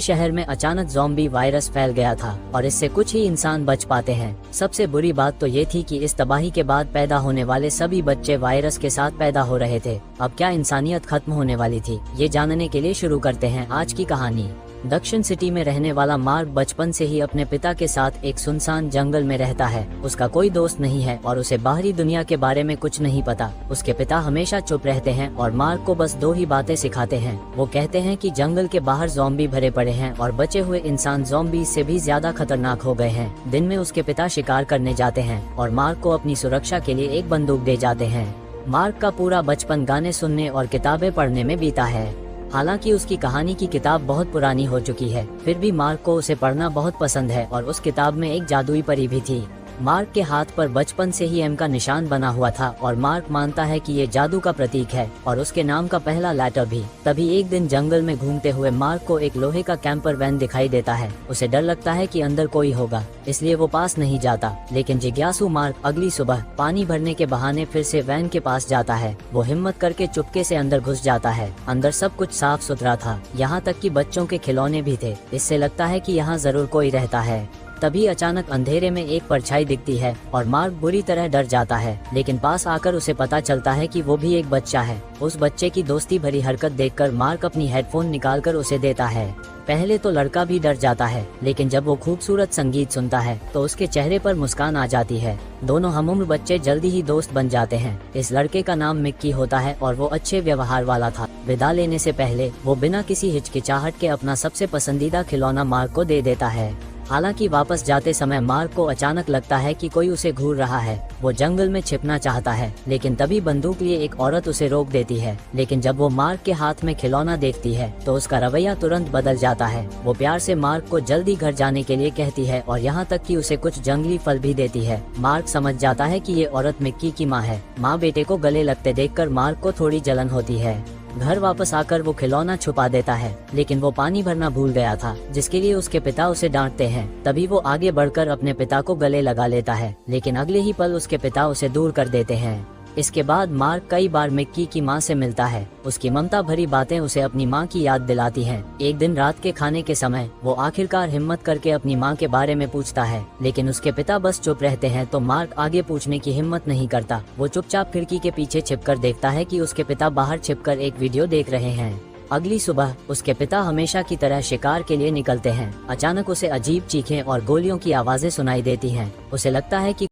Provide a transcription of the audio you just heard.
शहर में अचानक ज़ॉम्बी वायरस फैल गया था और इससे कुछ ही इंसान बच पाते हैं। सबसे बुरी बात तो ये थी कि इस तबाही के बाद पैदा होने वाले सभी बच्चे वायरस के साथ पैदा हो रहे थे। अब क्या इंसानियत खत्म होने वाली थी, ये जानने के लिए शुरू करते हैं आज की कहानी। दक्षिण सिटी में रहने वाला मार्क बचपन से ही अपने पिता के साथ एक सुनसान जंगल में रहता है। उसका कोई दोस्त नहीं है और उसे बाहरी दुनिया के बारे में कुछ नहीं पता। उसके पिता हमेशा चुप रहते हैं और मार्क को बस दो ही बातें सिखाते हैं। वो कहते हैं कि जंगल के बाहर ज़ॉम्बी भरे पड़े हैं और बचे हुए इंसान ज़ॉम्बी से भी ज्यादा खतरनाक हो गए हैं। दिन में उसके पिता शिकार करने जाते हैं और मार्क को अपनी सुरक्षा के लिए एक बंदूक दे जाते हैं। मार्क का पूरा बचपन गाने सुनने और किताबें पढ़ने में बीता है। हालांकि उसकी कहानी की किताब बहुत पुरानी हो चुकी है, फिर भी मार्क को उसे पढ़ना बहुत पसंद है और उस किताब में एक जादुई परी भी थी। मार्क के हाथ पर बचपन से ही एम का निशान बना हुआ था और मार्क मानता है कि ये जादू का प्रतीक है और उसके नाम का पहला लेटर भी। तभी एक दिन जंगल में घूमते हुए मार्क को एक लोहे का कैंपर वैन दिखाई देता है। उसे डर लगता है कि अंदर कोई होगा, इसलिए वो पास नहीं जाता। लेकिन जिज्ञासु मार्क अगली सुबह पानी भरने के बहाने फिर से वैन के पास जाता है। वो हिम्मत करके चुपके से अंदर घुस जाता है। अंदर सब कुछ साफ सुथरा था, यहाँ तक कि बच्चों के खिलौने भी थे। इससे लगता है कि यहाँ जरूर कोई रहता है। तभी अचानक अंधेरे में एक परछाई दिखती है और मार्क बुरी तरह डर जाता है। लेकिन पास आकर उसे पता चलता है कि वो भी एक बच्चा है। उस बच्चे की दोस्ती भरी हरकत देखकर मार्क अपनी हेडफोन निकालकर उसे देता है। पहले तो लड़का भी डर जाता है, लेकिन जब वो खूबसूरत संगीत सुनता है तो उसके चेहरे पर मुस्कान आ जाती है। दोनों हमउम्र बच्चे जल्दी ही दोस्त बन जाते हैं। इस लड़के का नाम मिक्की होता है और वो अच्छे व्यवहार वाला था। विदा लेने से पहले वो बिना किसी हिचकिचाहट के अपना सबसे पसंदीदा खिलौना मार्क को दे देता है। हालांकि वापस जाते समय मार्क को अचानक लगता है कि कोई उसे घूर रहा है। वो जंगल में छिपना चाहता है, लेकिन तभी बंदूक लिए एक औरत उसे रोक देती है। लेकिन जब वो मार्क के हाथ में खिलौना देखती है तो उसका रवैया तुरंत बदल जाता है। वो प्यार से मार्क को जल्दी घर जाने के लिए कहती है और यहाँ तक कि उसे कुछ जंगली फल भी देती है। मार्क समझ जाता है कि ये औरत मिक्की की माँ है। माँ बेटे को गले लगते देखकर मार्क को थोड़ी जलन होती है। घर वापस आकर वो खिलौना छुपा देता है, लेकिन वो पानी भरना भूल गया था, जिसके लिए उसके पिता उसे डांटते हैं। तभी वो आगे बढ़कर अपने पिता को गले लगा लेता है, लेकिन अगले ही पल उसके पिता उसे दूर कर देते हैं। इसके बाद मार्क कई बार मिक्की की माँ से मिलता है। उसकी ममता भरी बातें उसे अपनी माँ की याद दिलाती हैं। एक दिन रात के खाने के समय वो आखिरकार हिम्मत करके अपनी माँ के बारे में पूछता है, लेकिन उसके पिता बस चुप रहते हैं। तो मार्क आगे पूछने की हिम्मत नहीं करता। वो चुपचाप खिड़की के पीछे छिपकर देखता है कि उसके पिता बाहर छिपकर एक वीडियो देख रहे हैं। अगली सुबह उसके पिता हमेशा की तरह शिकार के लिए निकलते हैं। अचानक उसे अजीब चीखें और गोलियों की आवाजें सुनाई देती हैं। उसे लगता है कि